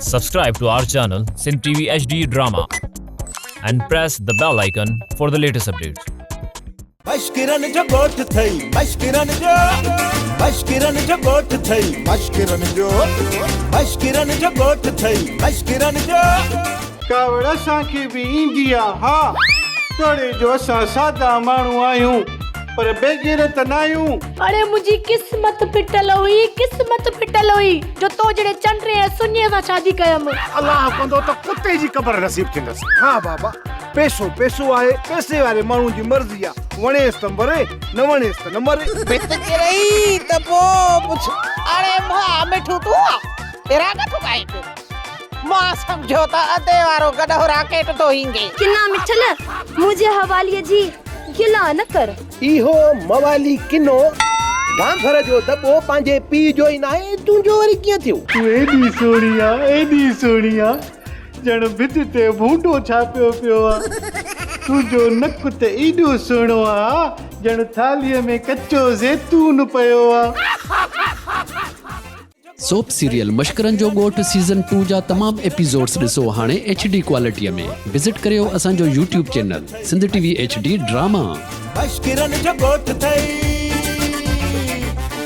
Subscribe to our channel Sindh TV HD Drama and press the bell icon for the latest updates. मशकिरन जो गोठ थई मशकिरन जो गोठ थई मशकिरन जो गोठ थई मशकिरन जो कावड़ असांखे बि ईंदी आहे हा तोड़े जो असां सादा माण्हू आहियूं पर बेगैरत न आहियूं। अरे मुझी किस्मत फिटल हुई जो तो जड़े चंड्रे ऐं सुन्नीअ सां शादी कयम। अल्लाह कंदो तो कुत्ते जी कबर नसीब थींदसि। हाँ बाबा पैसो आहे पैसे वारे माण्हू जी मर्ज़ी आहे वणेस त मरे न वणेस त न मरे। बित के रही त पो पुछ अरे मां मिठू तू तेरा का तो काई मां समझो त अदे वारो गडो राकेट तो हिंगे किना मिठल मुझे हवालीअ जी गिला न कर। इहो मवाली किनो गांफर जो दॿो पंहिंजे पीउ जो ई न आहे तुंहिंजो वरी कीअं थियो? तूं एॾी सोणी आहे ॼण भित ते भूंडो छापियो पियो आहे। तुंहिंजो नक त एॾो सुहिणो आहे ॼण थालीअ में कचो ज़ैतून पियो आहे। सोप सीरियल मशकरन जो गोठ सीज़न 2 जा तमाम एपिसोड्स ॾिसो हाणे HD क्वालिटीअ में। विज़िट करियो असांजो YouTube channel Sindh TV HD drama. मशकिरन जो गोठ थई